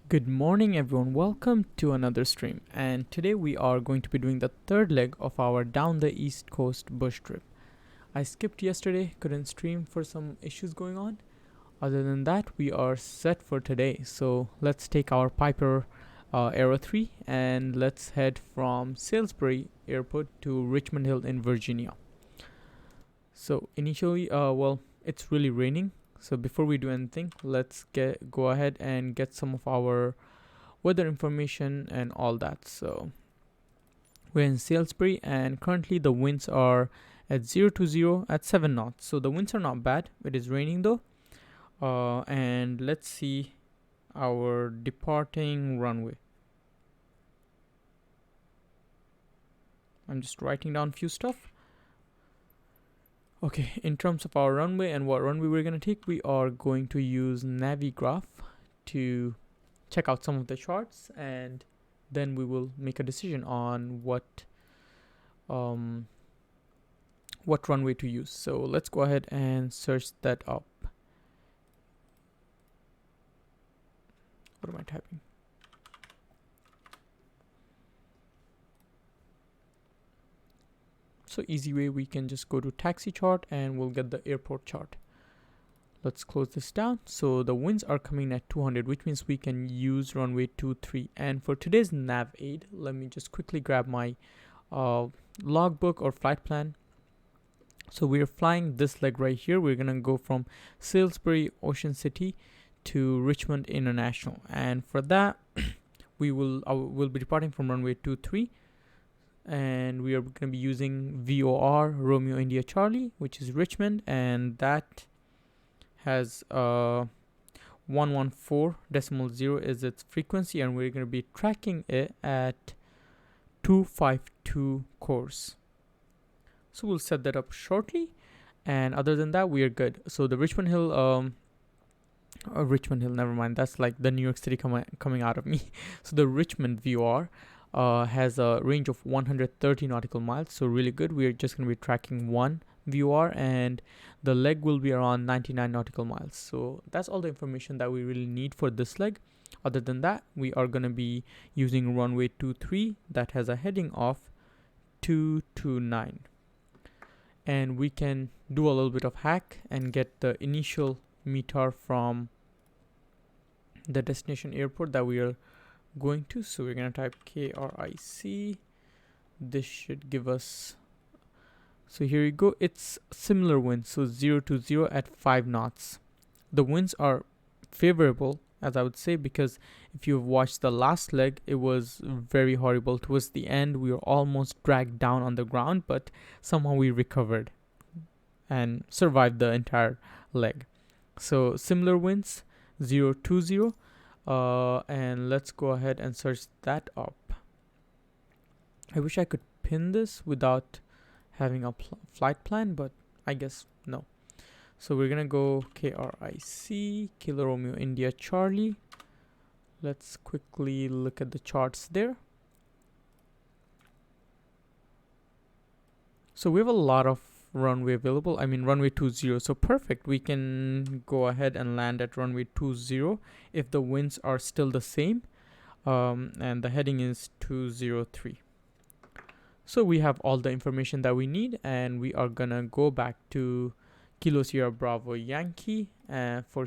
Good morning everyone, welcome to another stream, and today we are going to be doing the third leg of our down the east coast bush trip. I skipped yesterday, couldn't stream for some issues going on. Other than that, we are set for today. So let's take our Piper Aero 3 and let's head from Salisbury Airport to Richmond Hill in Virginia. So initially, it's really raining. So before we do anything, let's go ahead and get some of our weather information and all that. So we're in Salisbury and currently the winds are at 0 to 0 at 7 knots. So the winds are not bad. It is raining though. And let's see our departing runway. I'm just writing down a few stuff. Okay, in terms of our runway and what runway we're going to take, we are going to use Navigraph to check out some of the charts, and then we will make a decision on what runway to use. So let's go ahead and search that up. What am I typing? So easy way, we can just go to taxi chart and we'll get the airport chart. Let's close this down. So the winds are coming at 200, which means we can use runway 23. And for today's nav aid, let me just quickly grab my logbook or flight plan. So we're flying this leg right here. We're gonna go from Salisbury Ocean City to Richmond International, and for that we'll be departing from runway 23, and we are going to be using VOR Romeo India Charlie, which is Richmond, and that has 114.0 is its frequency, and we're going to be tracking it at 252 course. So we'll set that up shortly, and other than that we are good. So the Richmond Hill never mind, that's like the New York City coming out of me. So the Richmond VOR has a range of 130 nautical miles, so really good. We're just going to be tracking one VOR, and the leg will be around 99 nautical miles. So that's all the information that we really need for this leg. Other than that, we are going to be using runway 23 that has a heading of 229, and we can do a little bit of hack and get the initial METAR from the destination airport that we are going to. So we're going to type KRIC. This should give us, so here you go, it's similar winds, so 0 to 0 at 5 knots. The winds are favorable, as I would say, because if you've watched the last leg, it was very horrible. Towards the end we were almost dragged down on the ground, but somehow we recovered and survived the entire leg. So similar winds, 0 to 0, and let's go ahead and search that up. I wish I could pin this without having a flight plan, but I guess no. So we're gonna go KRIC, Kilo Romeo India Charlie. Let's quickly look at the charts there. So we have a lot of runway available. I mean runway 20, so perfect. We can go ahead and land at runway 20 if the winds are still the same, and the heading is 203. So we have all the information that we need, and we are gonna go back to Kilo Sierra Bravo Yankee for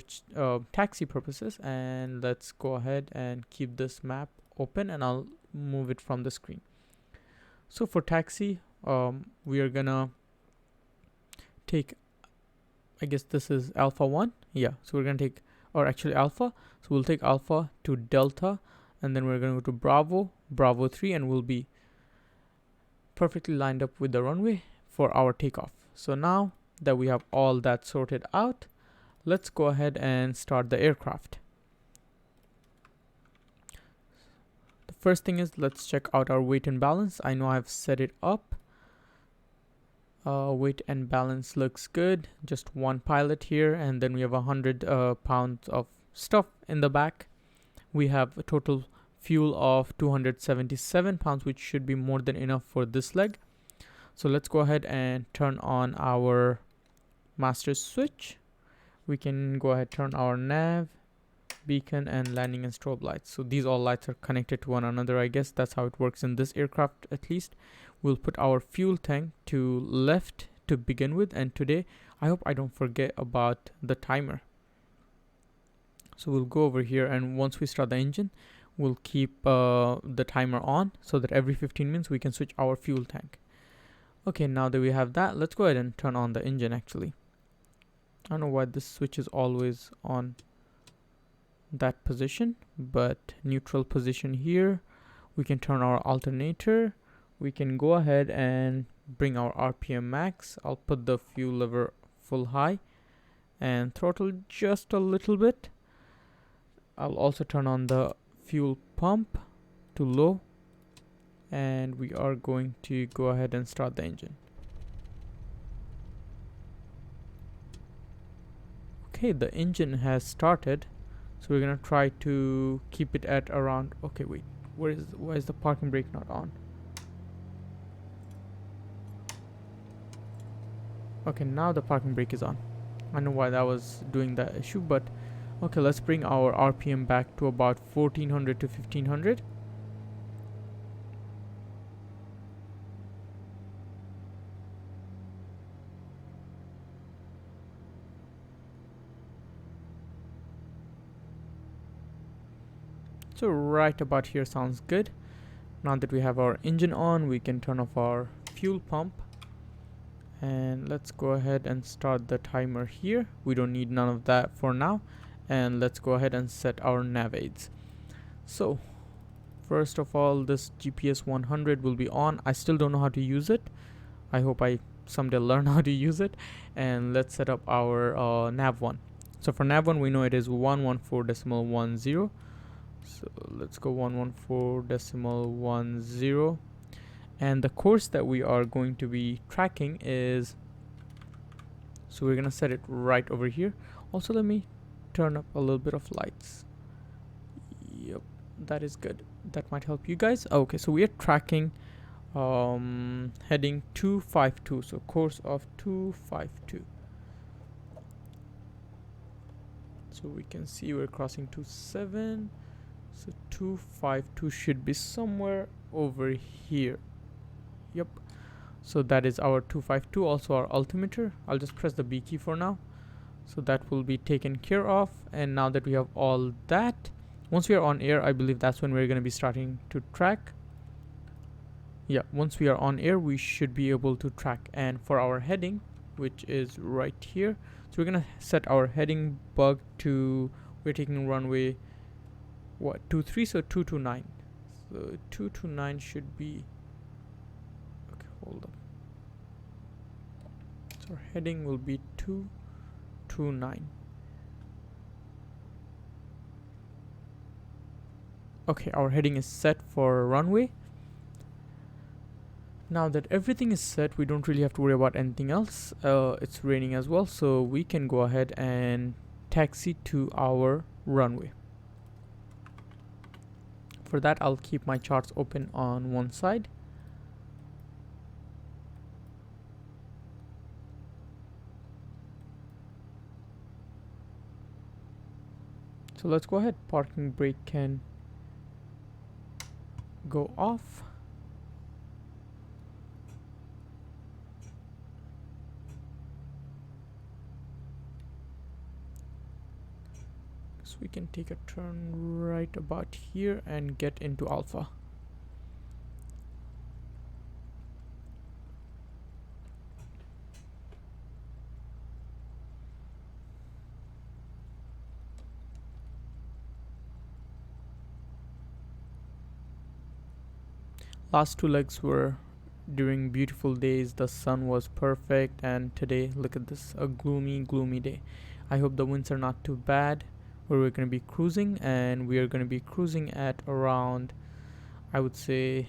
taxi purposes, and let's go ahead and keep this map open, and I'll move it from the screen. So for taxi, we are gonna take, I guess this is Alpha 1, yeah, so we're gonna take, or actually Alpha, so we'll take Alpha to Delta, and then we're gonna go to Bravo 3, and we'll be perfectly lined up with the runway for our takeoff. So now that we have all that sorted out, let's go ahead and start the aircraft. The first thing is, let's check out our weight and balance. I know I've set it up. Weight and balance looks good, just one pilot here, and then we have 100 pounds of stuff in the back. We have a total fuel of 277 pounds, which should be more than enough for this leg. So let's go ahead and turn on our master switch. We can go ahead, turn our nav, beacon, and landing and strobe lights. So these all lights are connected to one another. I guess that's how it works in this aircraft at least. We'll put our fuel tank to left to begin with, and today I hope I don't forget about the timer. So we'll go over here, and once we start the engine, we'll keep the timer on so that every 15 minutes we can switch our fuel tank. Okay, now that we have that, let's go ahead and turn on the engine actually. I don't know why this switch is always on that position, but neutral position here. We can turn our alternator. We can go ahead and bring our RPM max. I'll put the fuel lever full high and throttle just a little bit. I'll also turn on the fuel pump to low, and we are going to go ahead and start the engine. Okay, the engine has started, so we're gonna try to keep it at around, okay, wait, why is the parking brake not on? Okay, now the parking brake is on. I don't know why that was doing that issue, but okay, let's bring our RPM back to about 1400 to 1500. So right about here sounds good. Now that we have our engine on, we can turn off our fuel pump, and let's go ahead and start the timer here. We don't need none of that for now, and let's go ahead and set our nav aids. So first of all, this GPS 100 will be on. I still don't know how to use it. I hope I someday learn how to use it. And let's set up our nav 1. So for nav 1, we know it is 114.10. So let's go 114.10. And the course that we are going to be tracking is, so we're gonna set it right over here. Also, let me turn up a little bit of lights. Yep, that is good. That might help you guys. Okay, so we are tracking heading 252, so course of 252. So we can see we're crossing 27. So 252 should be somewhere over here. Yep. So that is our 252, also our altimeter. I'll just press the B key for now. So that will be taken care of. And now that we have all that, once we are on air, I believe that's when we're going to be starting to track. Yeah, once we are on air, we should be able to track. And for our heading, which is right here, so we're going to set our heading bug to, we're taking runway, what, 23, so 229. So 229 should be, okay, hold up. So our heading will be 229. Okay, our heading is set for runway. Now that everything is set, we don't really have to worry about anything else. It's raining as well, so we can go ahead and taxi to our runway. For that, I'll keep my charts open on one side. So let's go ahead. Parking brake can go off. So we can take a turn right about here and get into Alpha. Last two legs were during beautiful days. The sun was perfect, and today, look at this, a gloomy day. I hope the winds are not too bad where we're going to be cruising, and we are going to be cruising at around, I would say,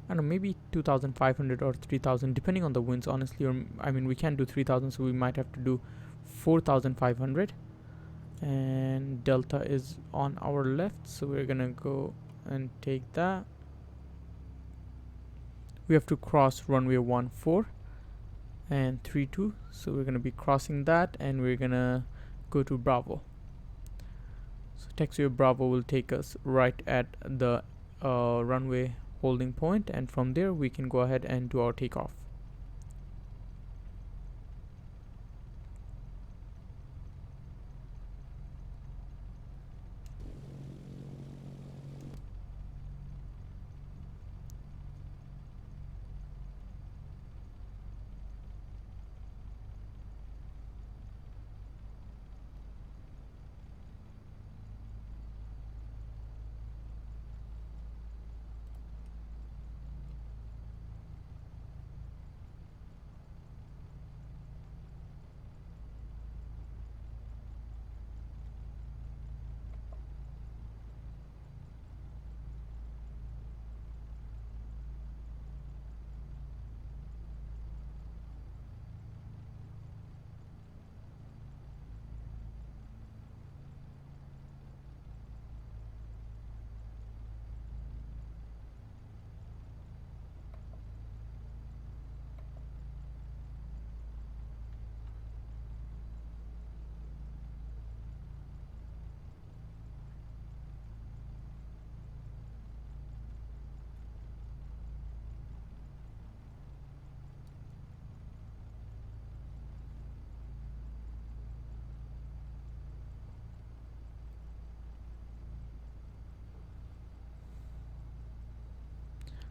I don't know, maybe 2,500 or 3,000 depending on the winds, honestly. Or I mean, we can't do 3,000, so we might have to do 4,500. And Delta is on our left, so we're gonna go and take that. We have to cross runway 14 and 32, so we're gonna be crossing that, and we're gonna go to Bravo. taxiway Bravo will take us right at the runway holding point, and from there we can go ahead and do our takeoff.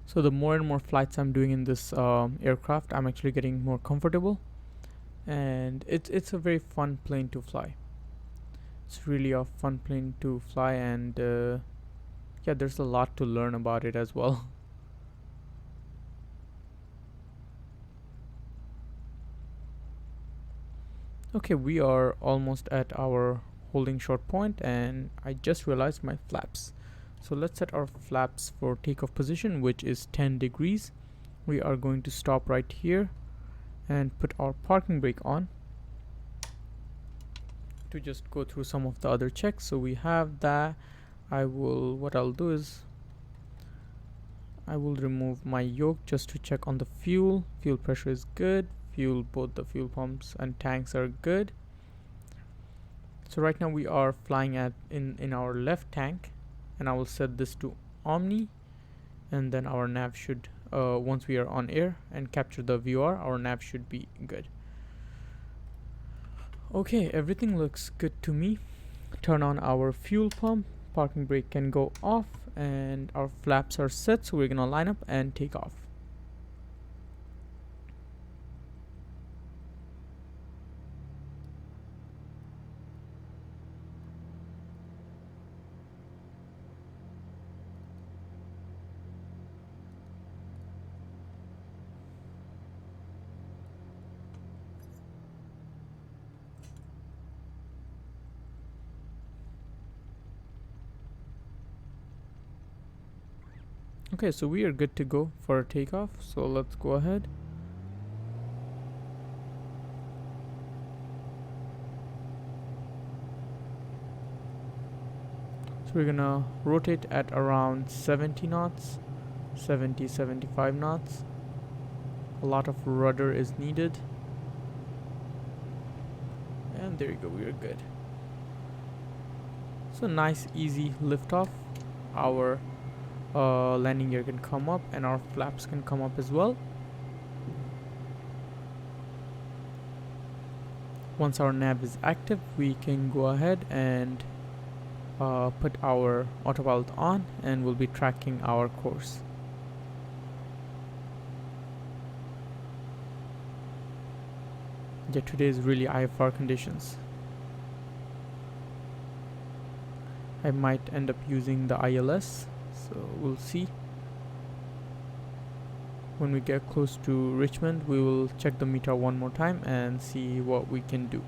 So the more and more flights I'm doing in this aircraft, I'm actually getting more comfortable, and it's a very fun plane to fly. It's really a fun plane to fly, and yeah, there's a lot to learn about it as well. Okay, we are almost at our holding short point, and I just realized my flaps. So let's set our flaps for takeoff position, which is 10 degrees. We are going to stop right here and put our parking brake on to just go through some of the other checks. So we have that. What I'll do is I will remove my yoke just to check on the fuel. Fuel pressure is good. Both the fuel pumps and tanks are good. So right now we are flying at in our left tank, and I will set this to Omni, and then our nav should once we are on air and capture the VOR, our nav should be good. Okay, everything looks good to me. Turn on our fuel pump, parking brake can go off, and our flaps are set, so we're gonna line up and take off. Okay, so we are good to go for a takeoff, so let's go ahead. So we're gonna rotate at around 70 knots, 75 knots. A lot of rudder is needed. And there you go, we are good. So nice easy liftoff. Our landing gear can come up and our flaps can come up as well. Once our nav is active, we can go ahead and put our autopilot on, and we'll be tracking our course. Yeah, today is really IFR conditions. I might end up using the ILS, so we'll see. When we get close to Richmond, we will check the meter one more time and see what we can do.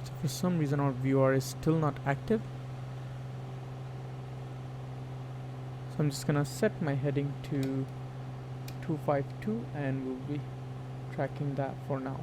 So for some reason our VOR is still not active. So I'm just gonna set my heading to 252 and we'll be tracking that for now.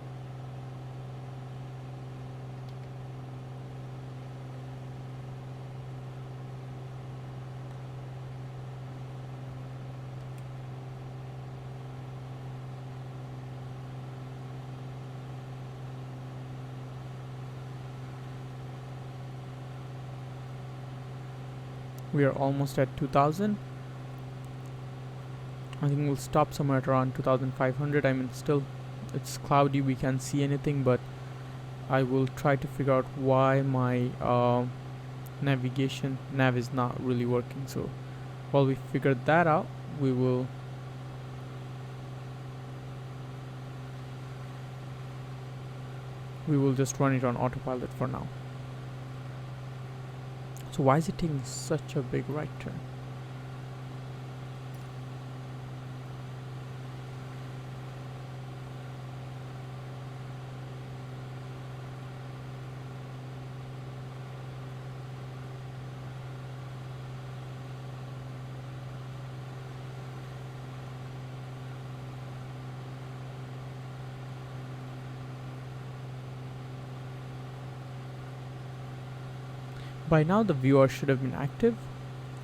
We are almost at 2000. I think we'll stop somewhere at around 2500. I mean, still it's cloudy, we can't see anything, but I will try to figure out why my nav is not really working. So while we figure that out, we will just run it on autopilot for now. So why is it taking such a big right turn? By now the viewer should have been active.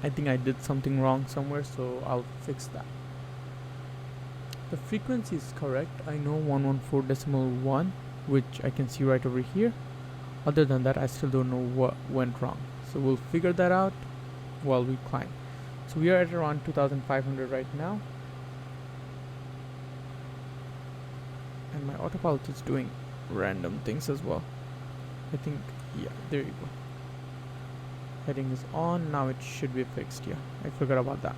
I think I did something wrong somewhere, so I'll fix that. The frequency is correct. I know 114.1, which I can see right over here. Other than that, I still don't know what went wrong. So we'll figure that out while we climb. So we are at around 2500 right now. And my autopilot is doing random things as well. I think, yeah, there you go. Heading is on. Now it should be fixed. Yeah, I forgot about that.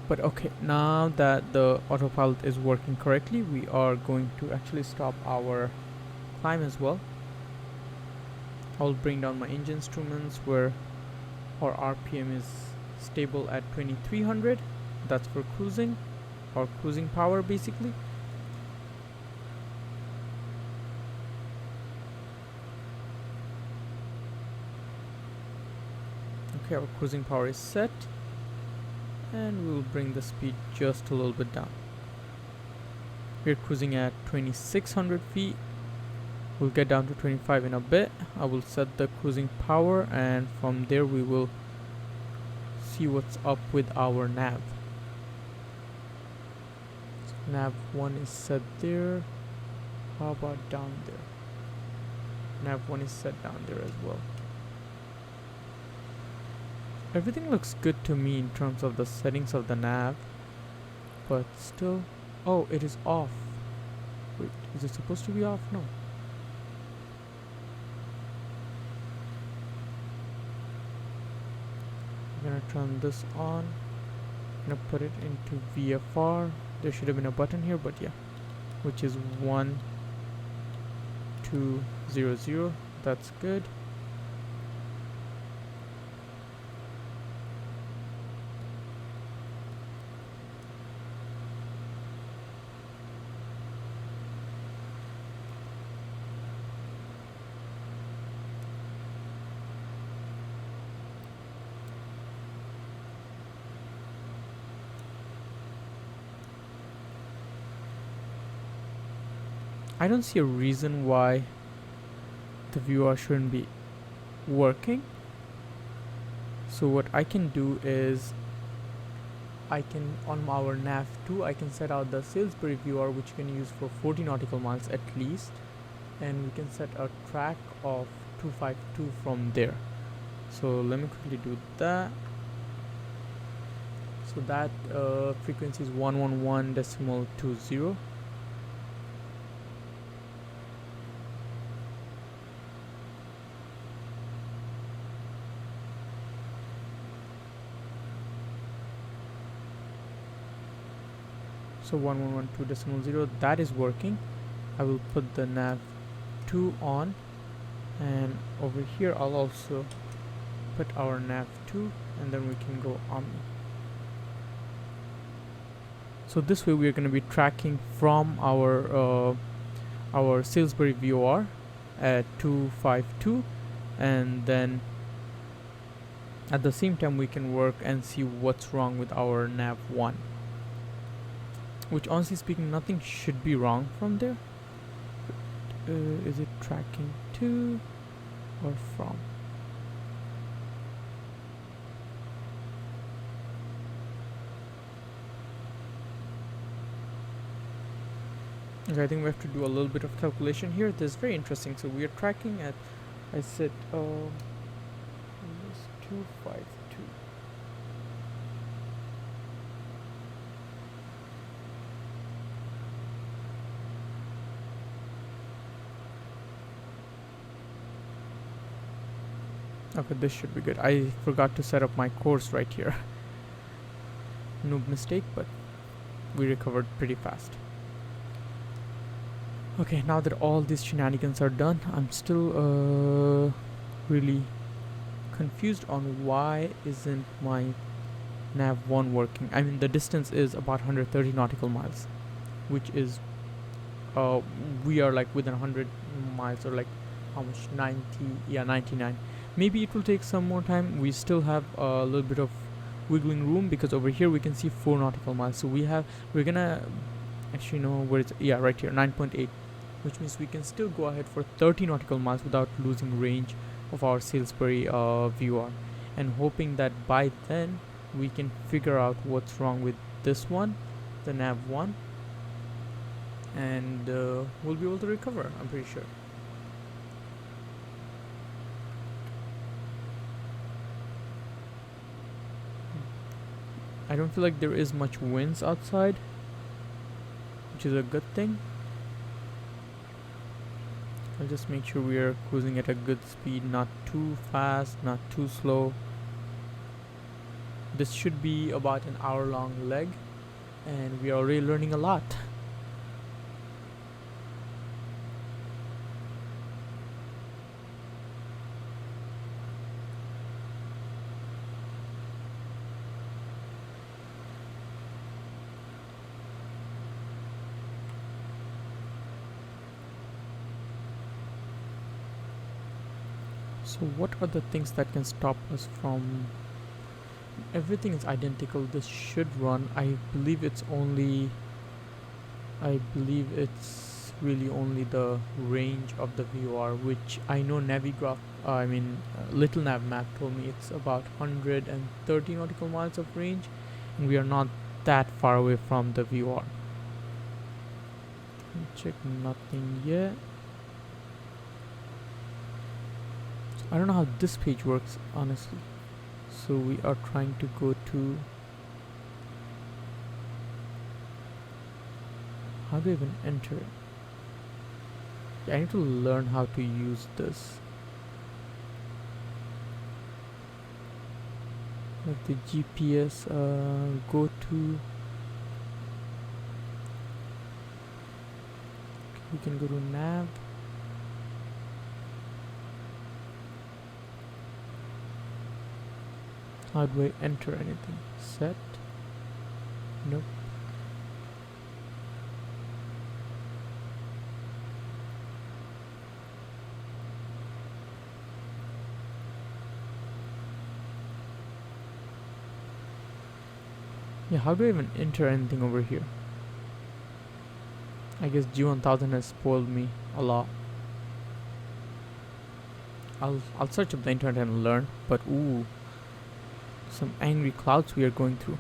But okay, now that the autopilot is working correctly, we are going to actually stop our climb as well. I'll bring down my engine instruments where our RPM is stable at 2300. That's for cruising, or cruising power basically. Okay, our cruising power is set, and we'll bring the speed just a little bit down. We're cruising at 2600 feet. We'll get down to 25 in a bit. I will set the cruising power, and from there we will see what's up with our nav. So nav 1 is set there. How about down there? Nav 1 is set down there as well. Everything looks good to me in terms of the settings of the nav, but still, oh, it is off. Wait, is it supposed to be off? No. I'm gonna turn this on. I'm gonna put it into VFR. There should have been a button here, but yeah, which is 1200. That's good. I don't see a reason why the viewer shouldn't be working. So what I can do is I can, on our nav 2, I can set out the Salisbury viewer, which you can use for 40 nautical miles at least, and we can set a track of 252 from there. So let me quickly do that. So that frequency is 111.20. So 1112.0, that is working. I will put the nav 2 on, and over here I'll also put our nav 2, and then we can go Omni. So this way we are going to be tracking from our Salisbury VOR at 252, and then at the same time we can work and see what's wrong with our nav 1. Which, honestly speaking, nothing should be wrong from there. Is it tracking to or from? Okay, I think we have to do a little bit of calculation here. This is very interesting. So we are tracking at, I said, just 252. Okay, this should be good. I forgot to set up my course right here. Noob mistake, but we recovered pretty fast. Okay, now that all these shenanigans are done, I'm still really confused on why isn't my nav 1 working. I mean, the distance is about 130 nautical miles, which is we are like within 100 miles, or like how much, 90, yeah, 99. Maybe it will take some more time. We still have a little bit of wiggling room, because over here we can see 4 nautical miles, so we're gonna actually know where it's, yeah, right here, 9.8, which means we can still go ahead for 30 nautical miles without losing range of our Salisbury VR, and hoping that by then we can figure out what's wrong with this one, the nav 1, and we'll be able to recover, I'm pretty sure. I don't feel like there is much winds outside, which is a good thing. I'll just make sure we are cruising at a good speed, not too fast, not too slow. This should be about an hour-long leg, and we are already learning a lot. So what are the things that can stop us from... Everything is identical. This should run. I believe it's really only the range of the VR, which I know Navigraph, Little Nav Map told me it's about 130 nautical miles of range, and we are not that far away from the VR. Check, nothing yet. I don't know how this page works, honestly. So we are trying to go to... How do I even enter it? Yeah, I need to learn how to use this. Like the GPS, go to... Okay, we can go to nav. How do I enter anything? Set? Nope. Yeah, how do I even enter anything over here? I guess G1000 has spoiled me a lot. I'll search up the internet and learn, but ooh, some angry clouds we are going through.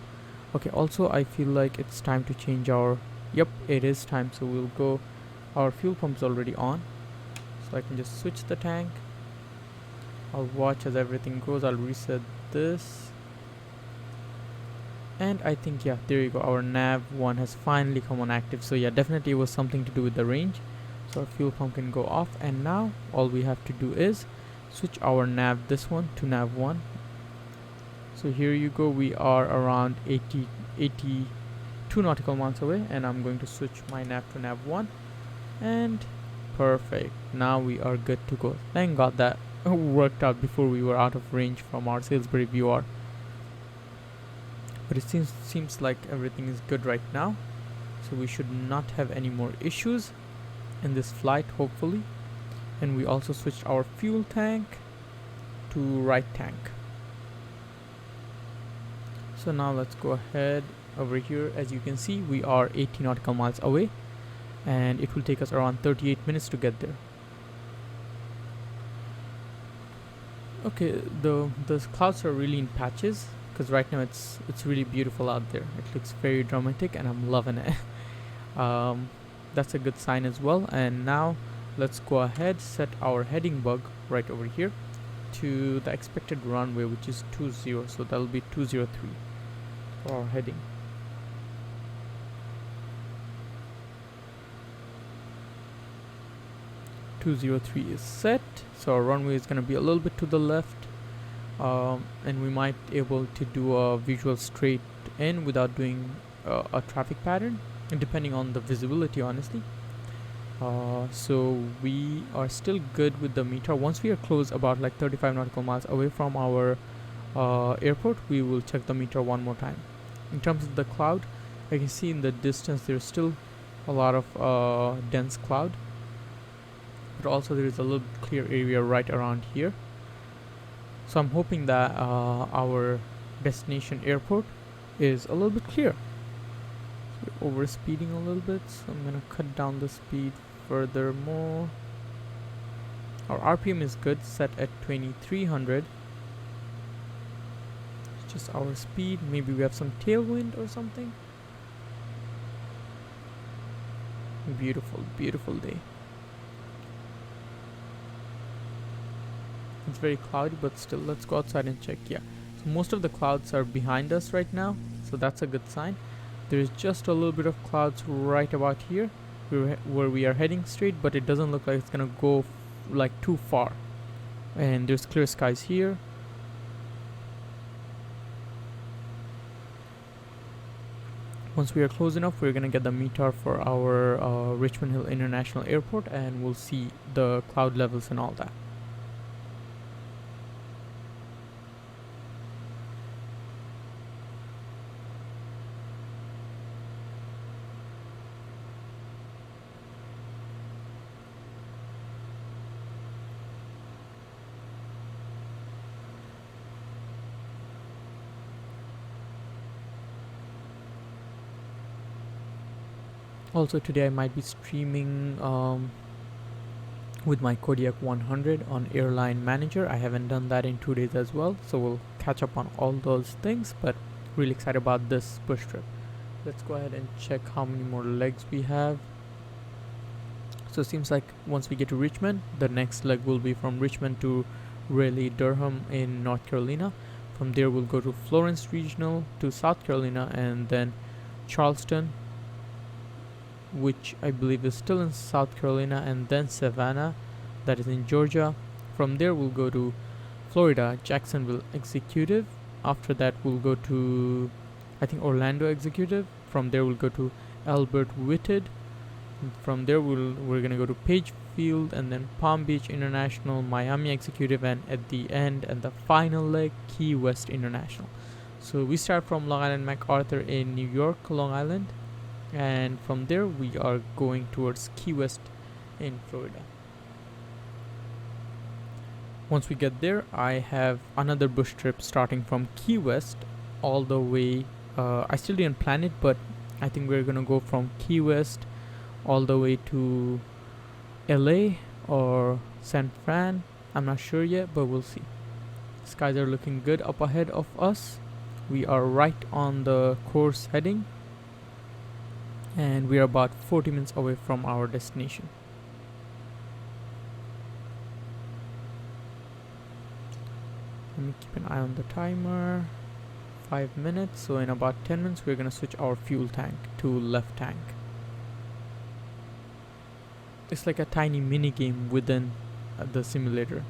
Okay, also I feel like it's time to change our... Yep, it is time, so we'll go... Our fuel pump's already on, so I can just switch the tank. I'll watch as everything goes. I'll reset this, and I think, yeah, there you go, our nav 1 has finally come on active. So yeah, definitely it was something to do with the range. So our fuel pump can go off, and now all we have to do is switch our nav, this one, to nav 1. So here you go, we are around 82 nautical miles away, and I'm going to switch my nav to nav 1, and perfect, now we are good to go. Thank God that worked out before we were out of range from our Salisbury VR. But it seems like everything is good right now, so we should not have any more issues in this flight, hopefully. And we also switched our fuel tank to right tank. So now let's go ahead over here. As you can see, we are 80 nautical miles away, and it will take us around 38 minutes to get there. Okay, the clouds are really in patches, because right now it's really beautiful out there. It looks very dramatic, and I'm loving it. That's a good sign as well. And now let's go ahead, set our heading bug right over here to the expected runway, which is 20, so that'll be 203 for our heading. .203 is set, so our runway is going to be a little bit to the left, and we might be able to do a visual straight in without doing a traffic pattern, and depending on the visibility, honestly. So we are still good with the meter. Once we are close, about like 35 nautical miles away from our airport, we will check the meter one more time. In terms of the cloud, I can see in the distance there's still a lot of dense cloud, but also there is a little clear area right around here. So I'm hoping that our destination airport is a little bit clear. So we're over speeding a little bit, so I'm gonna cut down the speed furthermore. Our RPM is good, set at 2300. It's just our speed. Maybe we have some tailwind or something. Beautiful, beautiful day. It's very cloudy, but still, let's go outside and check. Yeah, so most of the clouds are behind us right now, so that's a good sign. There's just a little bit of clouds right about here where we are heading straight, but it doesn't look like it's gonna go like too far. And there's clear skies here. Once we are close enough, we're gonna get the METAR for our Richmond Hill International Airport, and we'll see the cloud levels and all that. Also today I might be streaming with my Kodiak 100 on Airline Manager. I haven't done that in 2 days as well, so we'll catch up on all those things, but really excited about this bush trip. Let's go ahead and check how many more legs we have. So it seems like once we get to Richmond, the next leg will be from Richmond to Raleigh Durham in North Carolina. From there we'll go to Florence Regional to South Carolina, and then Charleston, which I believe is still in South Carolina, and then Savannah, that is in Georgia. From there we'll go to Florida, Jacksonville Executive. After that we'll go to, I think, Orlando Executive. From there we'll go to Albert Whitted. From there we're gonna go to Page Field, and then Palm Beach International, Miami Executive, and at the end and the final leg, Key West International. So we start from Long Island MacArthur in New York, Long Island, and from there we are going towards Key West in Florida. Once we get there, I have another bush trip starting from Key West all the way. I still didn't plan it, but I think we're gonna go from Key West all the way to LA or San Fran. I'm not sure yet, but we'll see. Skies are looking good up ahead of us. We are right on the course heading, and we are about 40 minutes away from our destination. Let me keep an eye on the timer. 5 minutes, so in about 10 minutes we're gonna switch our fuel tank to left tank. It's like a tiny mini game within the simulator.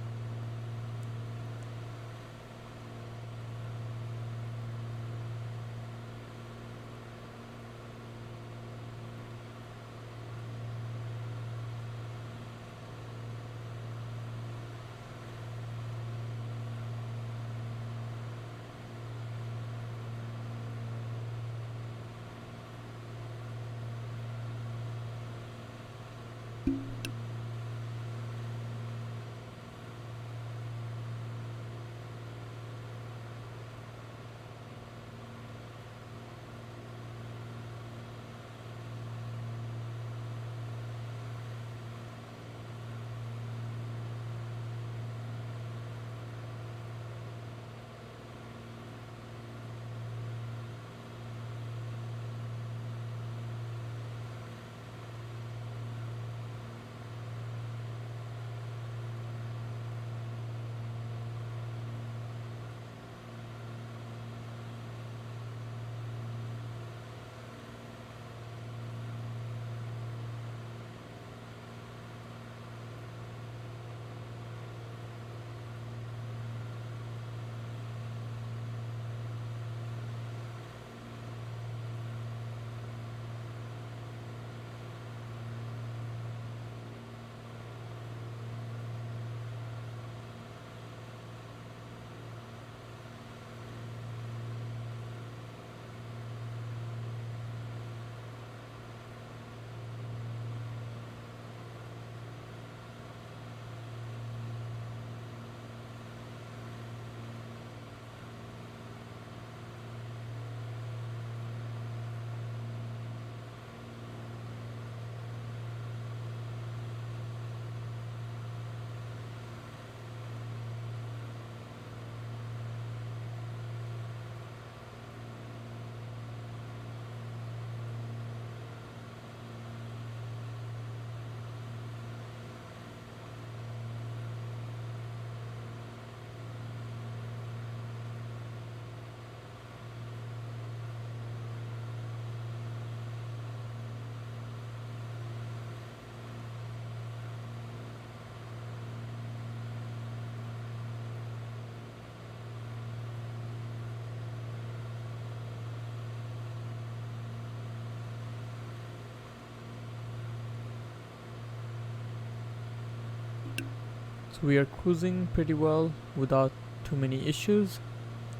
So we are cruising pretty well without too many issues.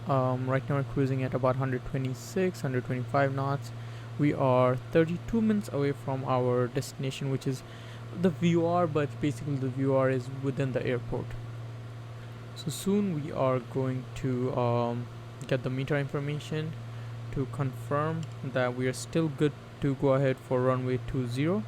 Right now we're cruising at about 126, 125 knots. We are 32 minutes away from our destination, which is the VR, but basically the VR is within the airport. So soon we are going to get the meter information to confirm that we are still good to go ahead for runway 20.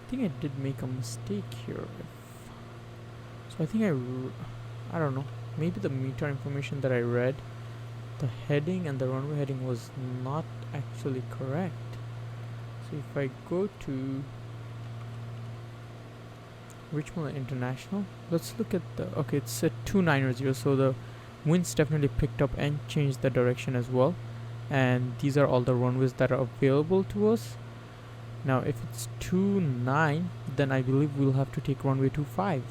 I think I did make a mistake here. So I think I don't know, maybe the meter information that I read, the heading and the runway heading was not actually correct. So if I go to Richmond International, let's look at the, okay, it's at 290, so the winds definitely picked up and changed the direction as well, and these are all the runways that are available to us. Now if it's 29, then I believe we'll have to take runway 25.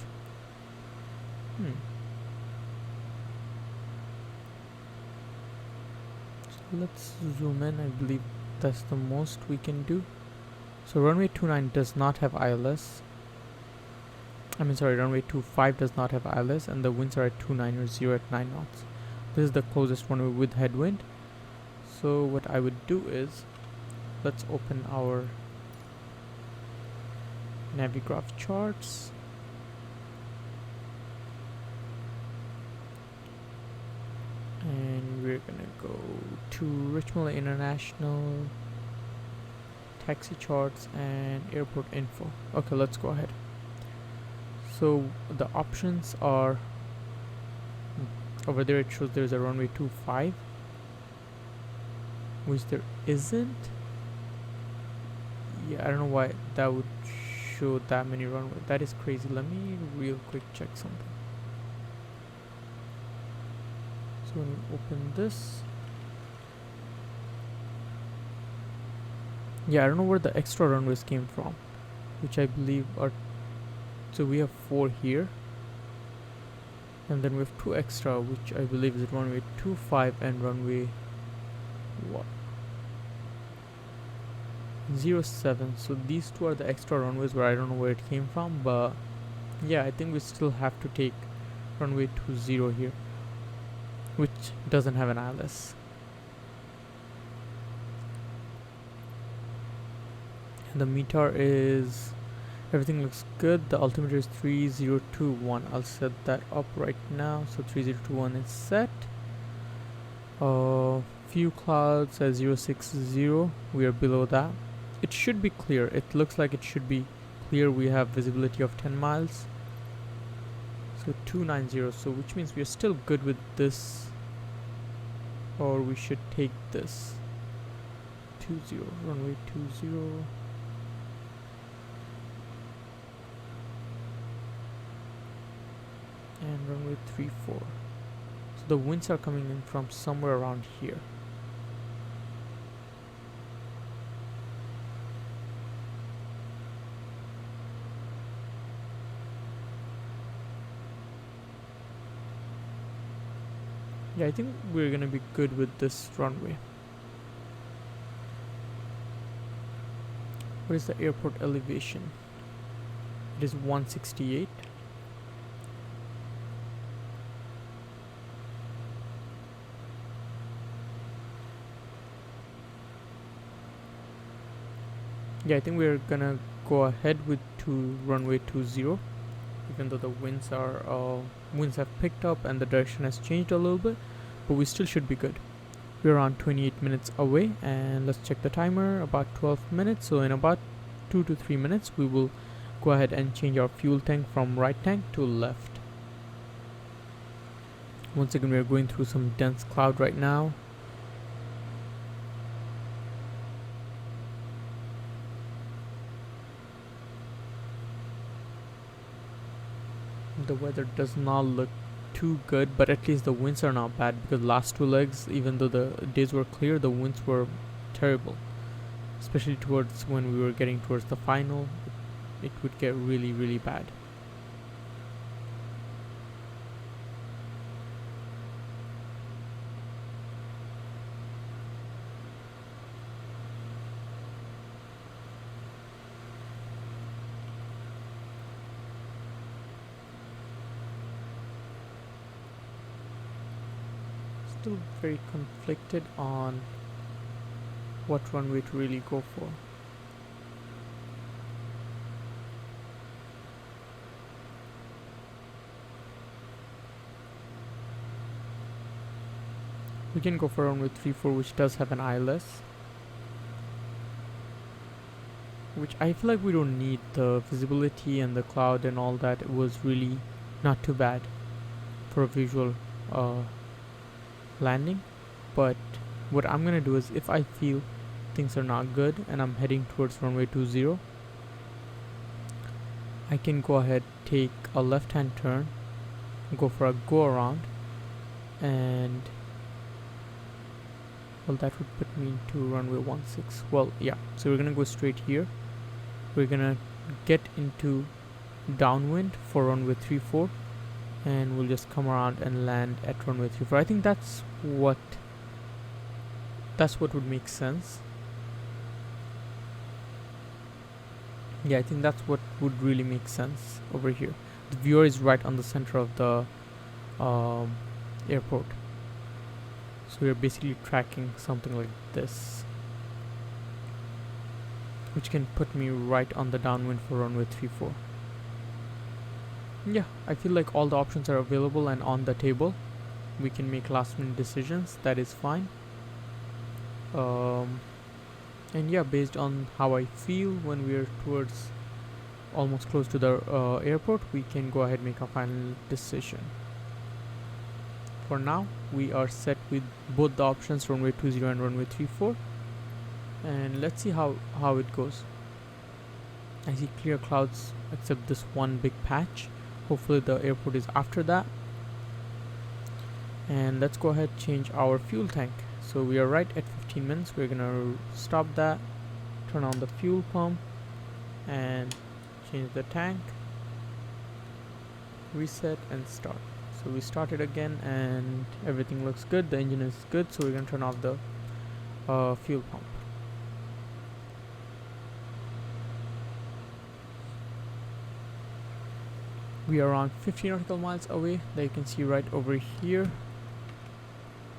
So let's zoom in. I believe that's the most we can do. So runway 29 does not have ILS. Runway 25 does not have ILS, and the winds are at 290 at 9 knots. This is the closest runway with headwind. So what I would do is, let's open our Navigraph charts. And we're gonna go to Richmond International, taxi charts, and airport info. Okay, let's go ahead. So the options are over there. It shows there's a runway 25, which there isn't. Yeah, I don't know why that would show that many runways. That is crazy. Let me real quick check something. So when we open this, yeah, I don't know where the extra runways came from, which I believe are, so we have 4 here, and then we have 2 extra, which I believe is runway 25 and runway 07. So these 2 are the extra runways where I don't know where it came from, but yeah, I think we still have to take runway 20 here, which doesn't have an ILS. And the meter is, everything looks good. The altimeter is 3021. I'll set that up right now. So 3021 is set. Few clouds at 060. We are below that. It should be clear. It looks like it should be clear. We have visibility of 10 miles. So 290. So which means we are still good with this, or we should take this 20, runway 20, and runway 34. So the winds are coming in from somewhere around here. Yeah, I think we're gonna be good with this runway. What is the airport elevation? It is 168. Yeah, I think we're gonna go ahead with runway 20, even though the winds have picked up and the direction has changed a little bit, but we still should be good. We're around 28 minutes away, and let's check the timer. About 12 minutes. So in about 2 to 3 minutes, we will go ahead and change our fuel tank from right tank to left. Once again, we are going through some dense cloud right now. The weather does not look too good, but at least the winds are not bad, because last 2 legs, even though the days were clear, the winds were terrible, especially towards when we were getting towards the final. It would get really, really bad. still very conflicted on what runway to really go for. We can go for runway 34, which does have an ILS, which I feel like we don't need. The visibility and the cloud and all that was really not too bad for a visual landing. But what I'm gonna do is, if I feel things are not good and I'm heading towards runway 20, I can go ahead, take a left hand turn, go for a go around, and well, that would put me into runway 16. Well, yeah, so we're gonna go straight here. We're gonna get into downwind for runway 34, and we'll just come around and land at runway 34. I think that's what would make sense. Yeah, I think that's what would really make sense over here. The viewer is right on the center of the airport. So we're basically tracking something like this, which can put me right on the downwind for runway 34. Yeah, I feel like all the options are available and on the table. We can make last minute decisions, that is fine. And yeah, based on how I feel when we're towards almost close to the airport, we can go ahead and make a final decision. For now, we are set with both the options, runway 20 and runway 34, and let's see how it goes. I see clear clouds except this one big patch. Hopefully the airport is after that. And let's go ahead, change our fuel tank. So we are right at 15 minutes. We're gonna stop that, turn on the fuel pump, and change the tank, reset, and start. So we started again and everything looks good, the engine is good, so we're going to turn off the fuel pump. We are around 50 nautical miles away, that you can see right over here.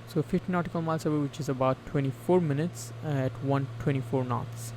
So 50 nautical miles away, which is about 24 minutes at 124 knots.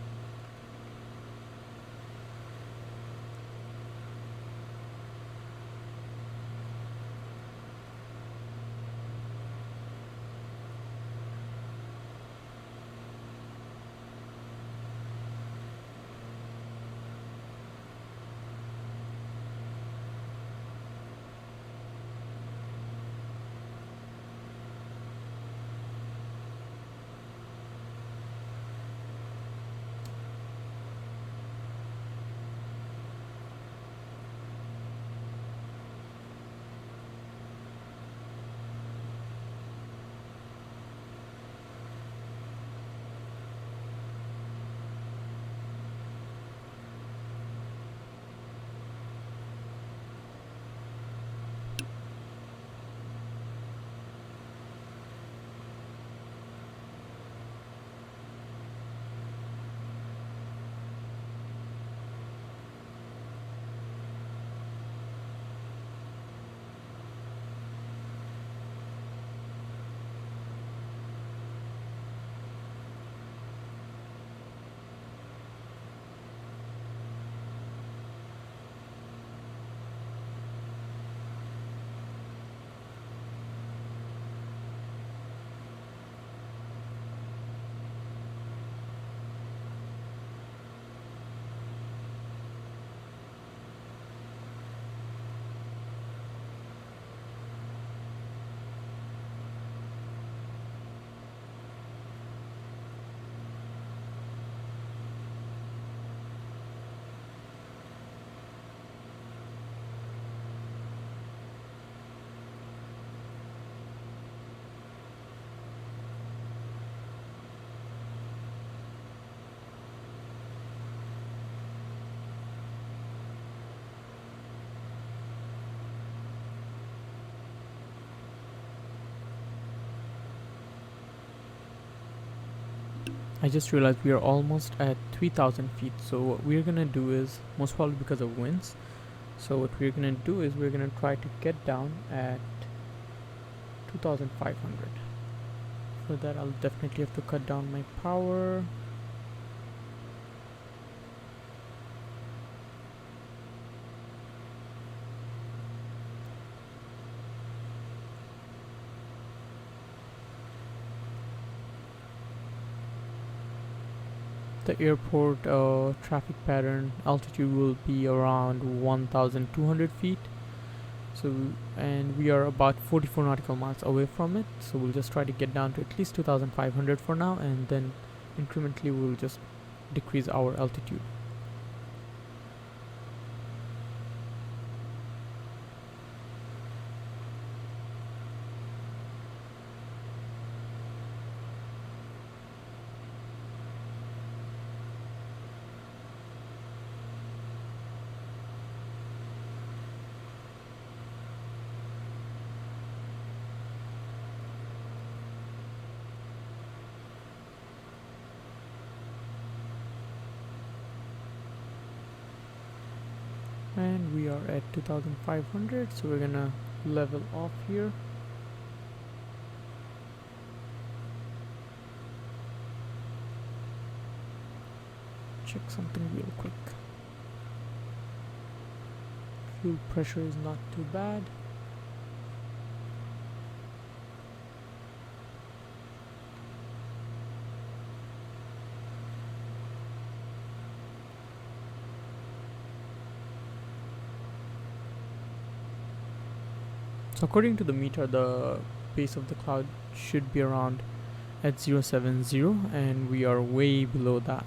I just realized we are almost at 3,000 feet. So what we're gonna do is, most probably because of winds, so what we're gonna do is we're gonna try to get down at 2,500. for that I'll definitely have to cut down my power. The airport traffic pattern altitude will be around 1,200 feet. So, and we are about 44 nautical miles away from it. So we'll just try to get down to at least 2,500 for now, and then incrementally we'll just decrease our altitude. And we are at 2,500, so we're gonna level off here. Check something real quick. Fuel pressure is not too bad. So according to the meter, the base of the cloud should be around at 070, and we are way below that.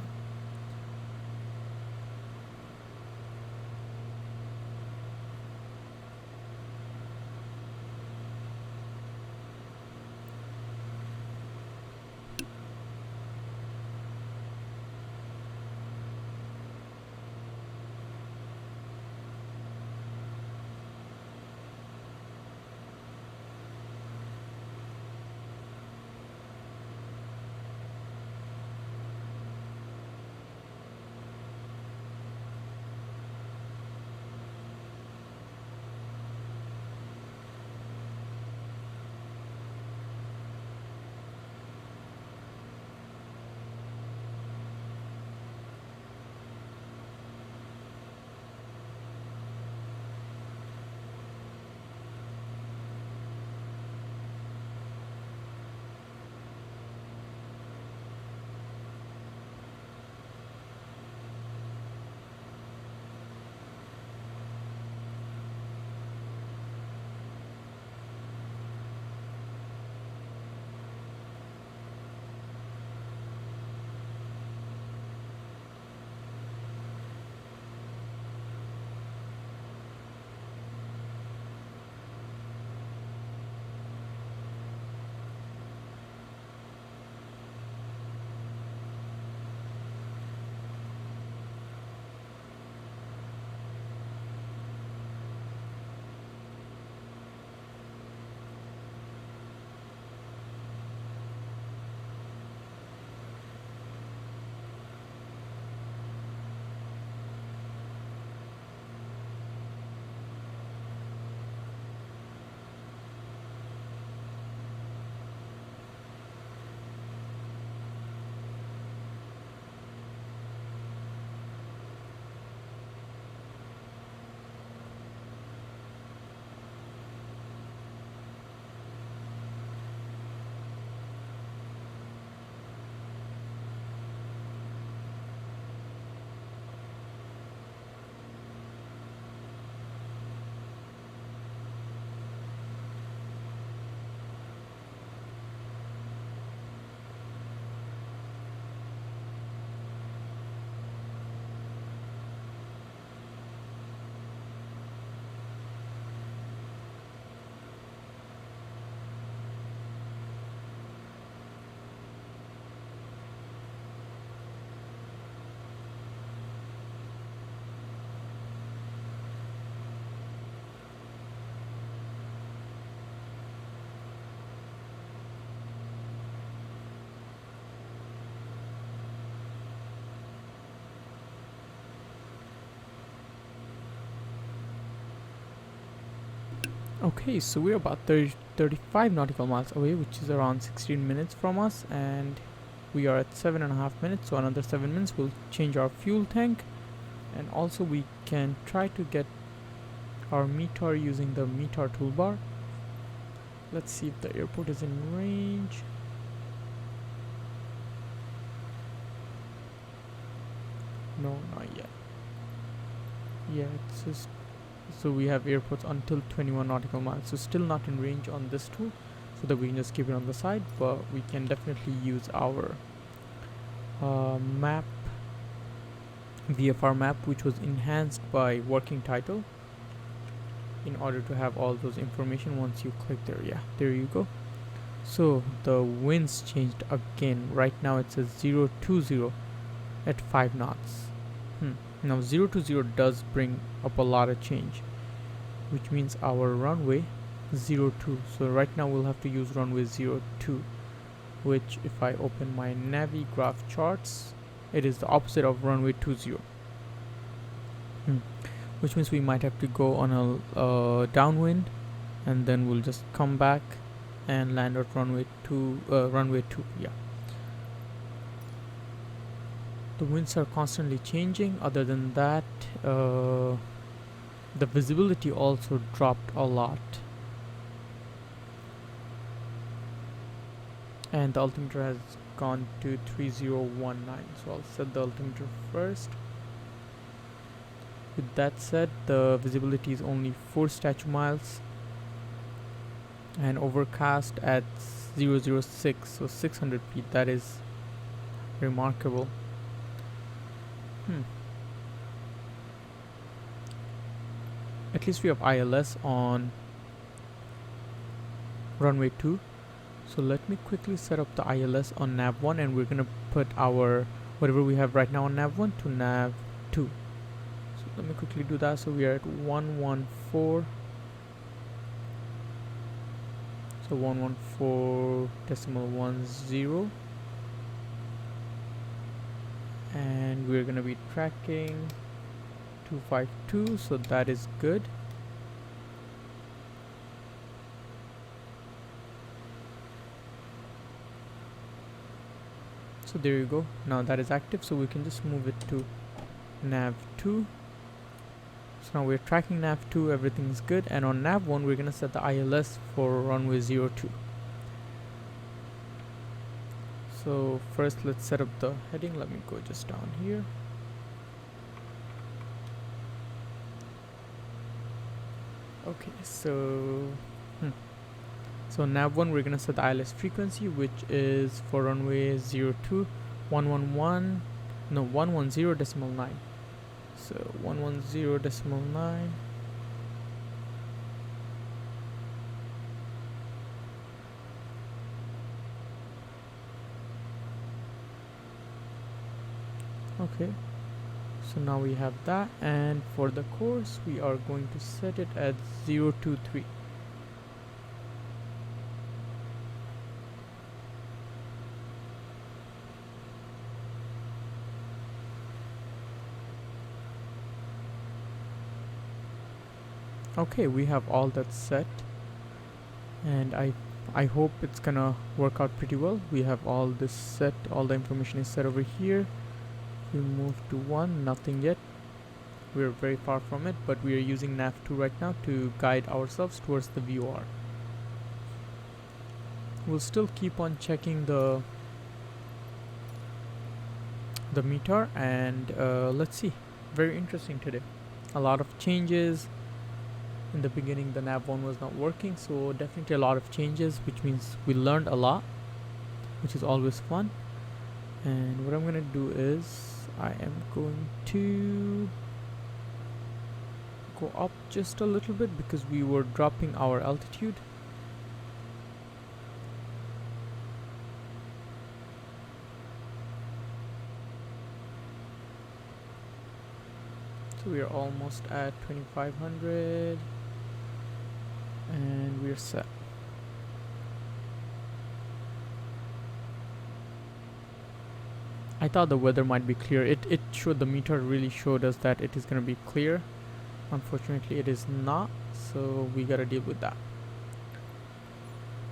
Okay, so we're about 35 nautical miles away, which is around 16 minutes from us, and we are at 7.5 minutes, so another 7 minutes we'll change our fuel tank, and also we can try to get our METAR using the METAR toolbar. Let's see if the airport is in range. No, not yet. Yeah, it's just, so we have airports until 21 nautical miles, so still not in range on this tool, so that we can just keep it on the side, but we can definitely use our map, VFR map, which was enhanced by working title, in order to have all those information once you click there. Yeah, there you go. So the winds changed again. Right now it says 020 at 5 knots. Now 020 does bring up a lot of change, which means our runway 02. So right now we'll have to use runway 02, which if I open my Navi graph charts, it is the opposite of runway 20. Which means we might have to go on a downwind, and then we'll just come back and land at runway 2. Yeah. The winds are constantly changing. Other than that, the visibility also dropped a lot, and the altimeter has gone to 3019. So I'll set the altimeter first. With that said, the visibility is only 4 statute miles, and overcast at 006, so 600 feet. That is remarkable. At least we have ILS on runway 2. So let me quickly set up the ILS on nav 1, and we're gonna put our whatever we have right now on nav 1 to nav 2. So let me quickly do that. So we are at 114. So 114.10, and we're gonna be tracking 252, so that is good. So there you go. Now that is active, so we can just move it to nav 2. So now we're tracking nav 2, everything's good, and on nav 1 we're gonna set the ILS for runway 02. So first let's set up the heading. Let me go just down here. Okay, so nav 1 we're gonna set the ILS frequency, which is for runway 02 110.9. So 110.9. Okay, so now we have that, and for the course we are going to set it at 023. Okay, we have all that set, and I hope it's gonna work out pretty well. We have all this set, all the information is set over here. We move to 1, nothing yet. We're very far from it, but we are using nav 2 right now to guide ourselves towards the VOR. We'll still keep on checking the METAR, and let's see. Very interesting today. A lot of changes. In the beginning the nav 1 was not working, so definitely a lot of changes, which means we learned a lot, which is always fun. And what I'm gonna do is I am going to go up just a little bit because we were dropping our altitude. So we are almost at 2500, and we're set. I thought the weather might be clear. It showed, the meter really showed us that it is going to be clear, Unfortunately it is not, so we gotta deal with that.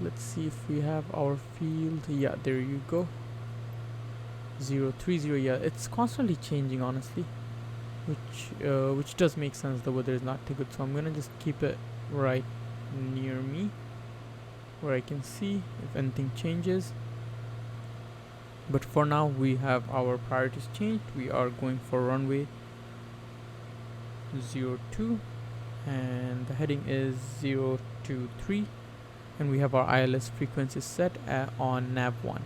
Let's see if we have our field. Yeah, there you go. 030. Yeah, it's constantly changing, honestly, which does make sense. The weather is not too good, so I'm gonna just keep it right near me where I can see if anything changes. But for now we have our priorities changed. We are going for runway 02 and the heading is 023, and we have our ILS frequency set on nav1.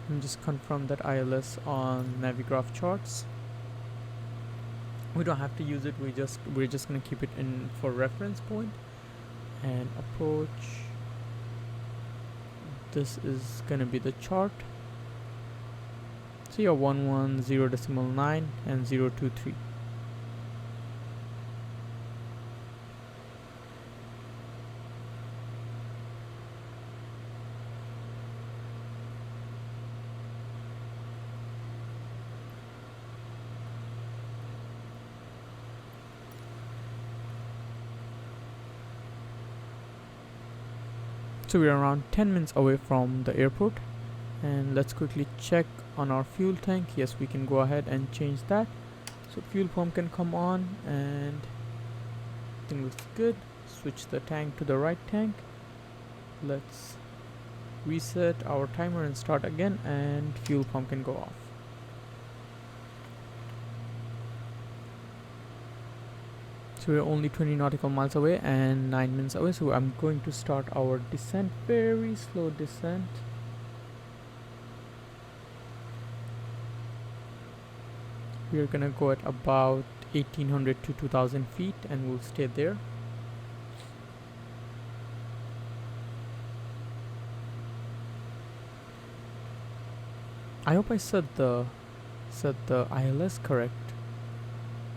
And just confirm that ILS on Navigraph charts. We don't have to use it, we're just gonna keep it in for reference point. And approach, this is gonna be the chart. So yeah, 110.9 and 023. So we're around 10 minutes away from the airport, and let's quickly check on our fuel tank. Yes, we can go ahead and change that. So fuel pump can come on, and everything looks good. Switch the tank to the right tank. Let's reset our timer and start again, and fuel pump can go off. So we're only 20 nautical miles away and 9 minutes away, so I'm going to start our descent. Very slow descent. We're gonna go at about 1800 to 2000 feet and we'll stay there. I hope I said the ILS correct.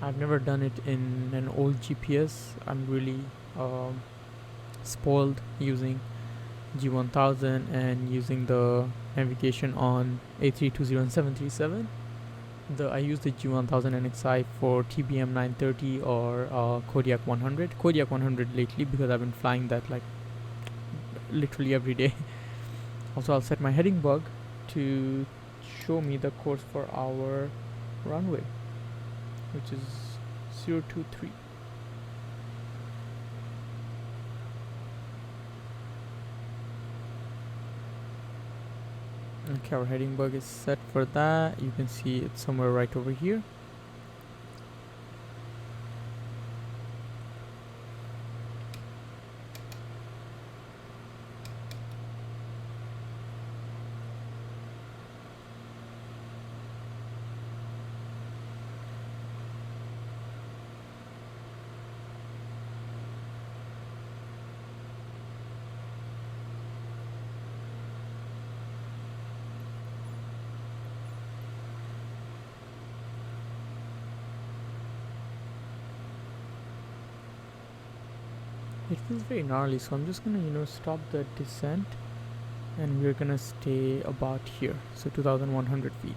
I've never done it in an old GPS. I'm really spoiled using G1000 and using the navigation on A320 and 737. I use the G1000 NXI for TBM 930 or Kodiak 100. Kodiak 100 lately because I've been flying that like literally every day. Also, I'll set my heading bug to show me the course for our runway, which is 023. Okay, our heading bug is set for that. You can see it's somewhere right over here. It feels very gnarly, so I'm just gonna stop the descent and we're gonna stay about here, so 2100 feet,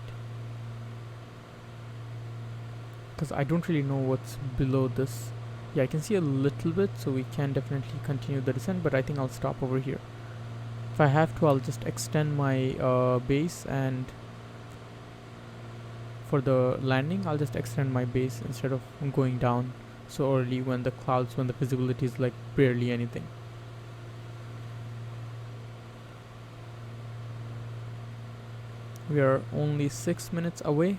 because I don't really know what's below this. Yeah, I can see a little bit, so we can definitely continue the descent, but I think I'll stop over here. If I have to, I'll just extend my base, and for the landing I'll just extend my base instead of going down so early when the visibility is like barely anything. We are only 6 minutes away,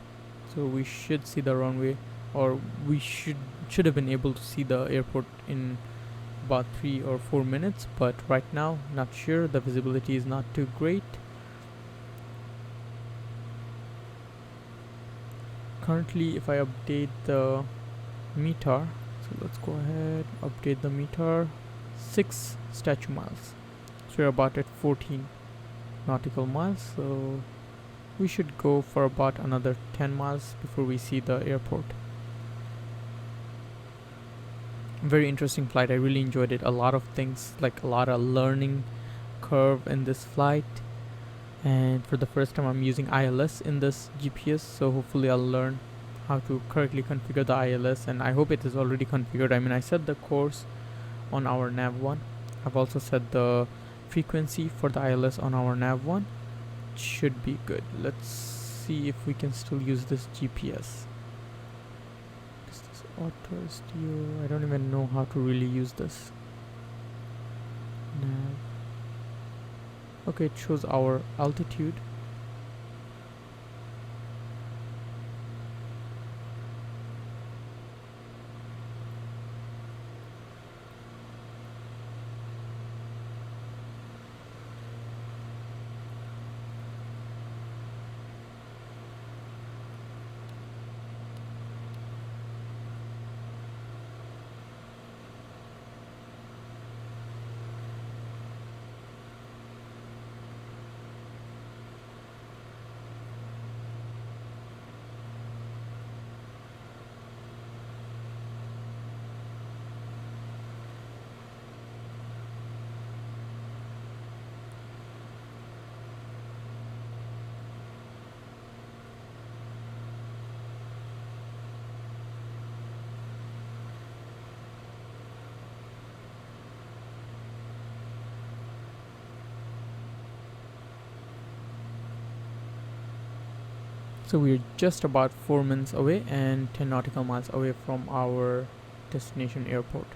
so we should see the runway, or we should have been able to see the airport in about 3 or 4 minutes, but right now not sure. The visibility is not too great. Currently, if I update the METAR, so let's go ahead, update the METAR, 6 statute miles, so we're about at 14 nautical miles, so we should go for about another 10 miles before we see the airport. Very interesting flight. I really enjoyed it. A lot of things, like a lot of learning curve in this flight, And for the first time I'm using ILS in this GPS, so hopefully I'll learn how to correctly configure the ILS, and I hope it is already configured. I mean, I set the course on our nav1. I've also set the frequency for the ILS on our nav1. It should be good. Let's see if we can still use this GPS. Is this auto steer? I don't even know how to really use this. Nav. Okay, it shows our altitude. So we're just about 4 minutes away and 10 nautical miles away from our destination airport.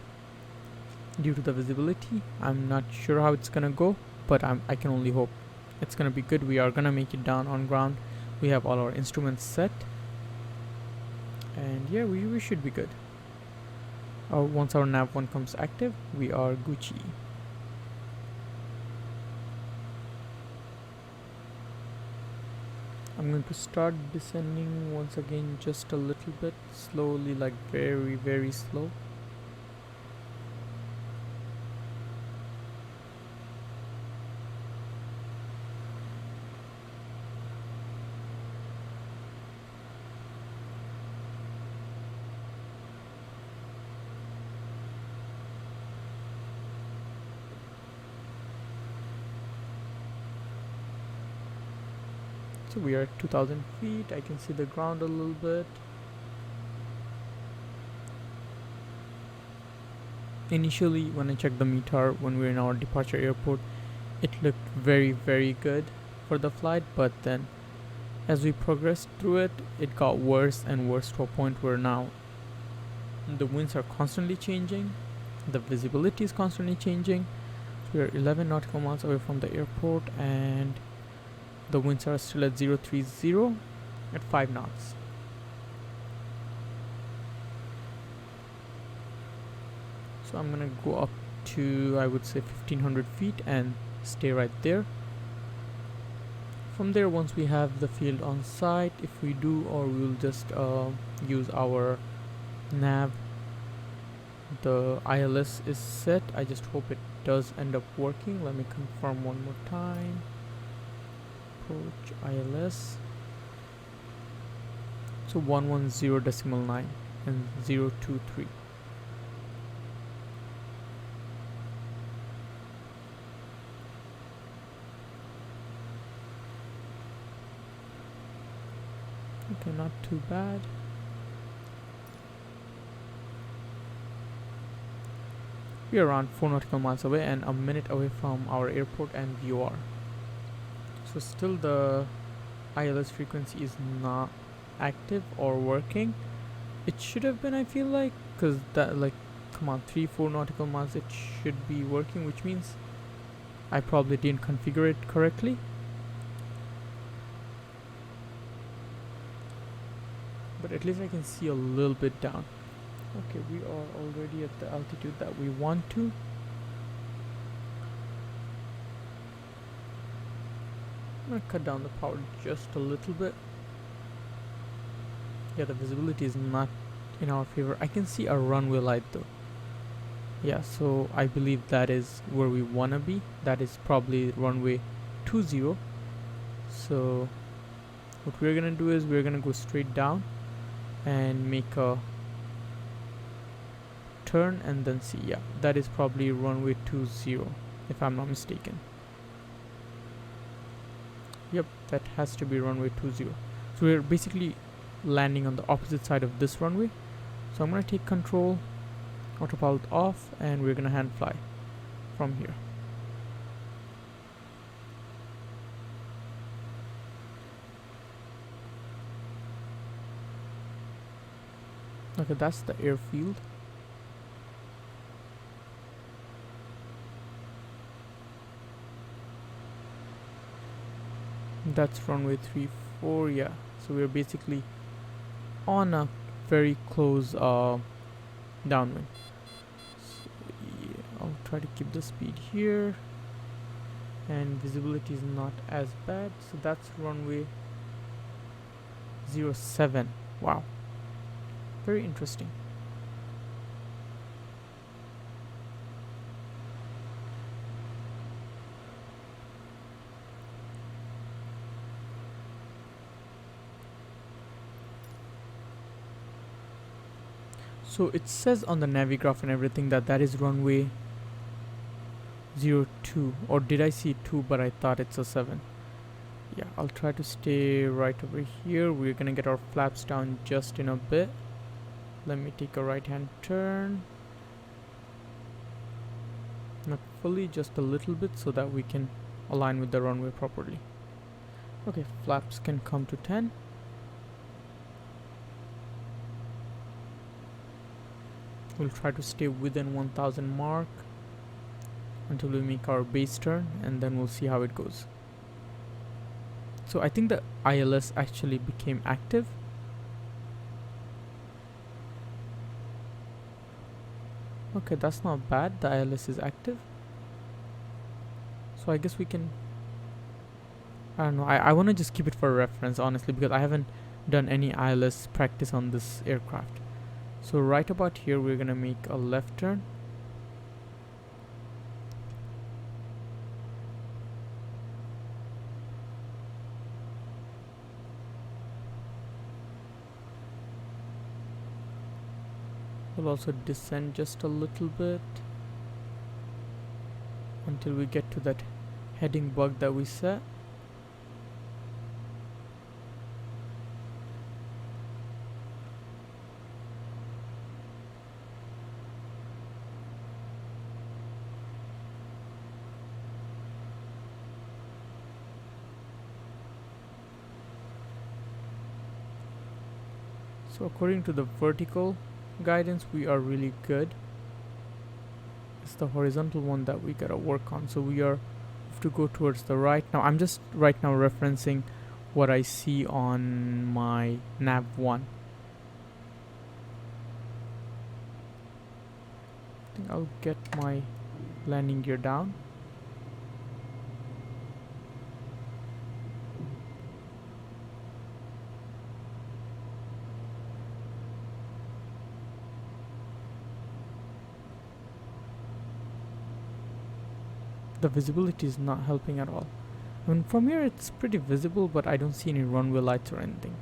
Due to the visibility, I'm not sure how it's gonna go, but I can only hope it's gonna be good. We are gonna make it down on ground. We have all our instruments set, and yeah, we should be good. Once our nav1 comes active, we are Gucci. I'm going to start descending once again, just a little bit slowly, like very, very slow. So we are at 2000 feet. I can see the ground a little bit. Initially, when I checked the METAR when we were in our departure airport, it looked very, very good for the flight, but then as we progressed through it, it got worse and worse to a point where now the winds are constantly changing, the visibility is constantly changing. We are 11 nautical miles away from the airport, and the winds are still at 030 at 5 knots. So I'm gonna go up to, I would say, 1500 feet and stay right there. From there, once we have the field on site, if we do, or we'll just use our nav. The ILS is set. I just hope it does end up working. Let me confirm one more time. Approach ILS. So 110.9 and 023. Okay, not too bad. We are around 4 nautical miles away and a minute away from our airport and VOR. So still the ILS frequency is not active or working. It should have been, I feel like, because that, like, come on, 3-4 nautical miles it should be working, which means I probably didn't configure it correctly. But at least I can see a little bit down. Okay, we are already at the altitude that we want to. I'm gonna cut down the power just a little bit. Yeah, the visibility is not in our favor. I can see a runway light though. Yeah, so I believe that is where we wanna be. That is probably runway 20. So what we're gonna do is we're gonna go straight down and make a turn and then see. Yeah, that is probably runway 20 if I'm not mistaken. Yep, that has to be runway 20. So we're basically landing on the opposite side of this runway. So I'm gonna take control, autopilot off, and we're gonna hand fly from here. Okay, that's the airfield. That's runway 34, yeah. So we're basically on a very close downwind. So yeah, I'll try to keep the speed here, and visibility is not as bad. So that's runway 07. Wow, very interesting. So it says on the navigraph and everything that that is runway 02, or did I see 2 but I thought it's a 7? Yeah, I'll try to stay right over here. We're gonna get our flaps down just in a bit. Let me take a right hand turn, not fully, just a little bit, so that we can align with the runway properly. Okay, flaps can come to 10. We'll try to stay within 1000 mark until we make our base turn, and then we'll see how it goes. So I think the ILS actually became active. Okay, that's not bad. The ILS is active. So I guess we can, I don't know, I want to just keep it for reference, honestly, because I haven't done any ILS practice on this aircraft. So right about here, we're gonna make a left turn. We'll also descend just a little bit until we get to that heading bug that we set. So according to the vertical guidance, we are really good. It's the horizontal one that we gotta work on. So we are have to go towards the right. Now I'm just right now referencing what I see on my nav 1. I think I'll get my landing gear down. The visibility is not helping at all. I mean, from here it's pretty visible, but I don't see any runway lights or anything.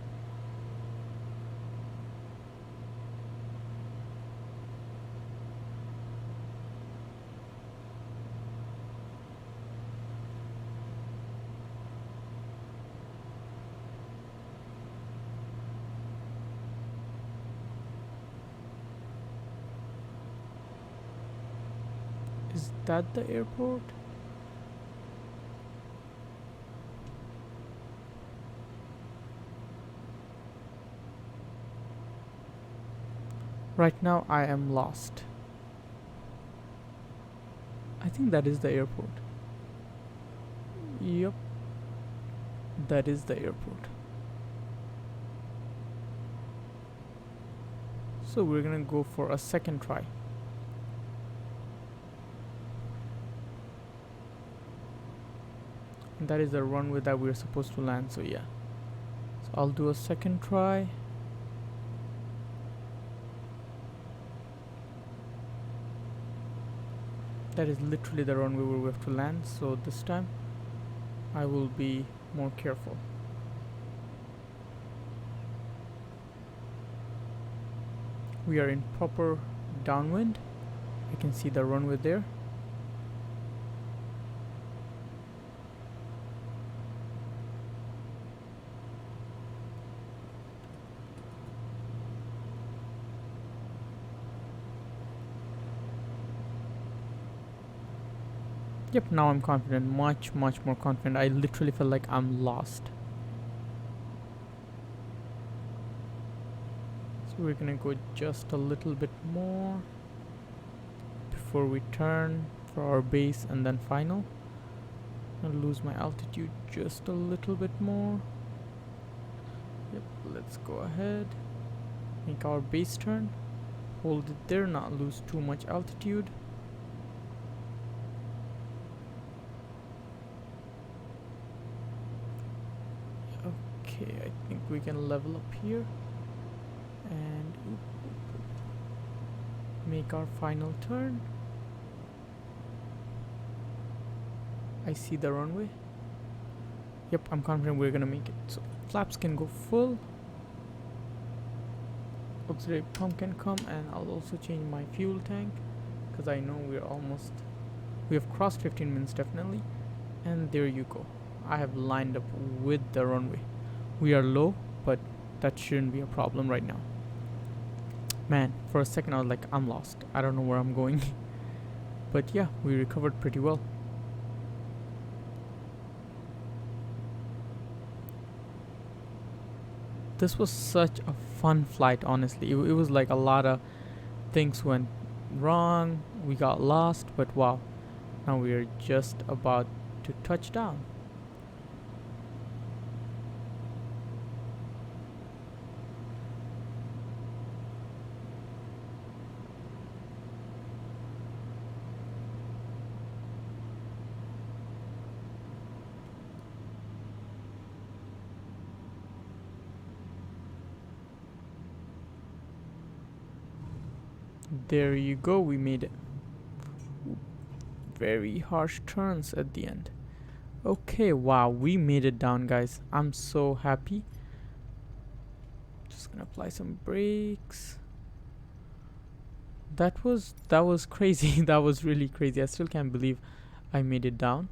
Is that the airport? Right now I am lost. I think that is the airport. Yep, that is the airport. So we're gonna go for a second try. And that is the runway that we're supposed to land, so yeah. So I'll do a second try. That is literally the runway where we have to land, so this time I will be more careful. We are in proper downwind. I can see the runway there. Yep, now I'm confident, much more confident. I literally felt like I'm lost. So we're gonna go just a little bit more before we turn for our base and then final. I'll lose my altitude just a little bit more. Yep, let's go ahead, make our base turn, hold it there, not lose too much altitude. Okay, I think we can level up here and make our final turn. I see the runway. Yep, I'm confident we're gonna make it. So flaps can go full, auxiliary pump can come, and I'll also change my fuel tank because I know we have crossed 15 minutes definitely. And there you go, I have lined up with the runway. We are low, but that shouldn't be a problem right now. Man, for a second I was like, I'm lost, I don't know where I'm going. But yeah, we recovered pretty well. This was such a fun flight, honestly. It was like a lot of things went wrong, we got lost, but wow, now we are just about to touch down. There you go, we made it. Very harsh turns at the end. Okay, wow, we made it down, guys. I'm so happy. Just gonna apply some brakes. That was crazy. That was really crazy. I still can't believe I made it down.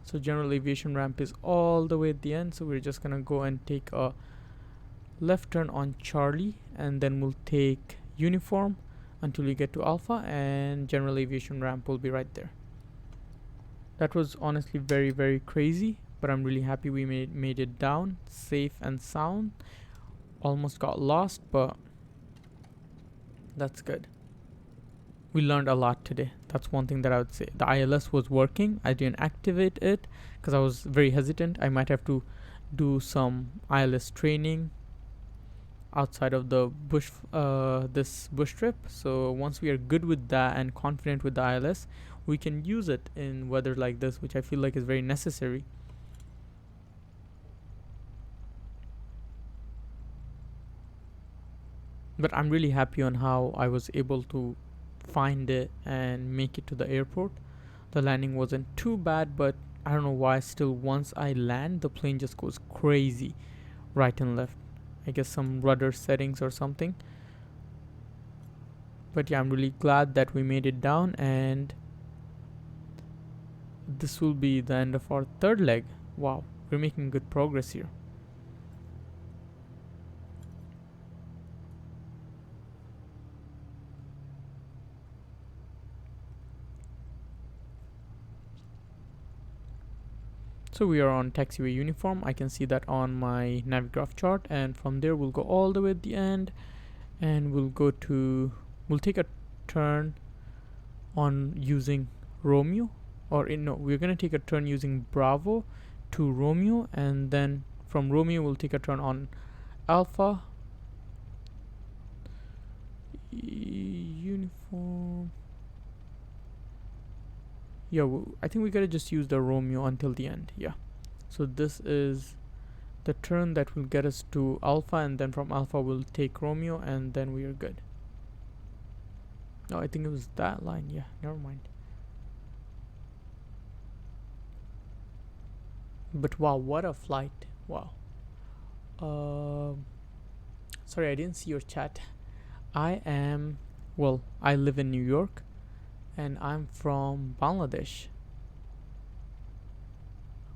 So general aviation ramp is all the way at the end, so we're just gonna go and take a left turn on Charlie, and then we'll take uniform until we get to Alpha, and general aviation ramp will be right there. That was honestly very crazy, but I'm really happy we made it down safe and sound. Almost got lost, but that's good. We learned a lot today. That's one thing that I would say. The ILS was working. I didn't activate it because I was very hesitant. I might have to do some ILS training outside of the bush this bush trip. So once we are good with that and confident with the ILS, we can use it in weather like this, which I feel like is very necessary. But I'm really happy on how I was able to find it and make it to the airport. The landing wasn't too bad, but I don't know why still once I land, the plane just goes crazy right and left. I guess some rudder settings or something. But yeah, I'm really glad that we made it down, and this will be the end of our third leg. Wow, we're making good progress here. So we are on taxiway uniform. I can see that on my Navigraph chart, and from there we'll go all the way at the end, and we'll take a turn on using Romeo, no, we're gonna take a turn using Bravo to Romeo, and then from Romeo we'll take a turn on Alpha uniform. Yeah, I think we gotta just use the Romeo until the end. Yeah, so this is the turn that will get us to Alpha, and then from Alpha we'll take Romeo, and then we are good. No, I think it was that line. Yeah, never mind. But wow, what a flight. Wow. Sorry, I didn't see your chat. I live in New York, and I'm from Bangladesh.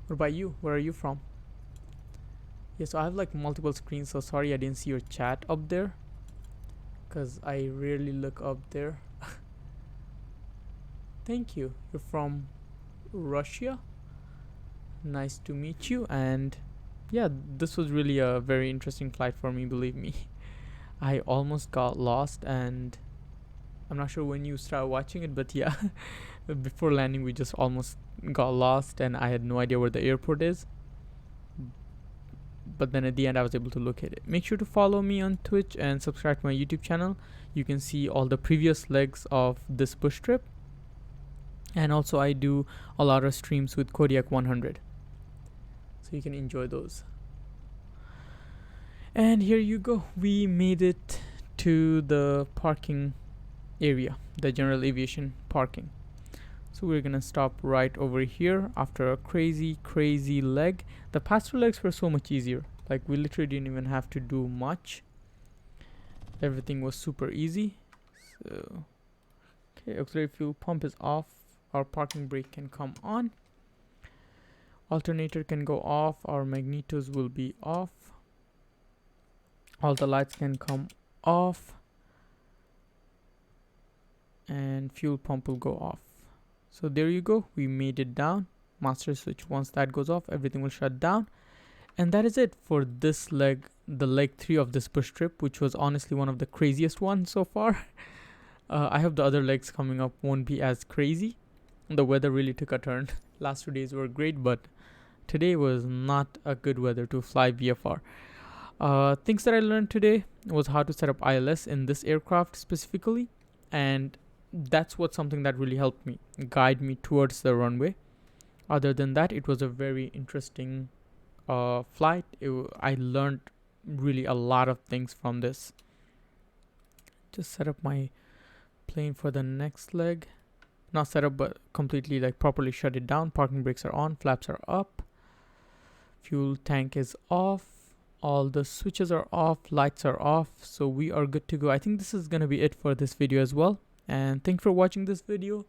What about you? Where are you from? Yeah, so I have like multiple screens, so sorry I didn't see your chat up there, because I rarely look up there. Thank you. You're from Russia. Nice to meet you. And yeah, this was really a very interesting flight for me, believe me. I almost got lost, and I'm not sure when you start watching it, but yeah, before landing, we just almost got lost, and I had no idea where the airport is. But then at the end, I was able to locate it. Make sure to follow me on Twitch and subscribe to my YouTube channel. You can see all the previous legs of this bush trip. And also, I do a lot of streams with Kodiak 100, so you can enjoy those. And here you go. We made it to the parking area, the general aviation parking. So we're gonna stop right over here after a crazy leg. The past two legs were so much easier. Like, we literally didn't even have to do much. Everything was super easy. So, okay, auxiliary fuel pump is off. Our parking brake can come on. Alternator can go off. Our magnetos will be off. All the lights can come off. And fuel pump will go off. So there you go. We made it down. Master switch. Once that goes off, everything will shut down. And that is it for this leg, the leg 3 of this bush trip, which was honestly one of the craziest ones so far. I hope the other legs coming up won't be as crazy. The weather really took a turn. Last 2 days were great, but today was not a good weather to fly VFR. Things that I learned today was how to set up ILS in this aircraft specifically, and that's something that really helped me guide me towards the runway. Other than that, it was a very interesting flight. I learned really a lot of things from this. Just set up my plane for the next leg. Not set up, but completely like properly shut it down. Parking brakes are on, flaps are up, fuel tank is off, all the switches are off, lights are off, so we are good to go. I think this is gonna be it for this video as well, and thank you for watching this video.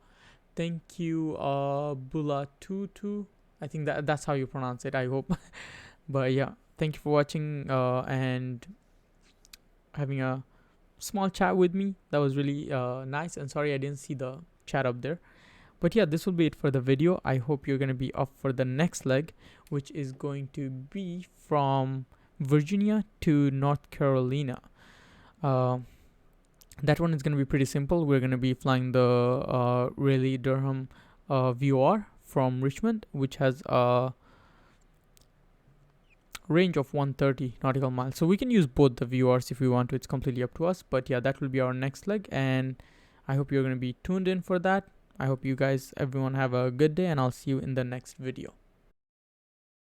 Thank you, Bula Tutu. I think that's how you pronounce it, I hope. But yeah, thank you for watching and having a small chat with me. That was really nice, and sorry I didn't see the chat up there. But yeah, this will be it for the video. I hope you're gonna be up for the next leg, which is going to be from Virginia to North Carolina. That one is gonna be pretty simple. We're gonna be flying the Raleigh-Durham VOR from Richmond, which has a range of 130 nautical miles. So we can use both the VORs if we want to. It's completely up to us. But yeah, that will be our next leg, and I hope you're going to be tuned in for that. I hope you guys, everyone, have a good day, and I'll see you in the next video.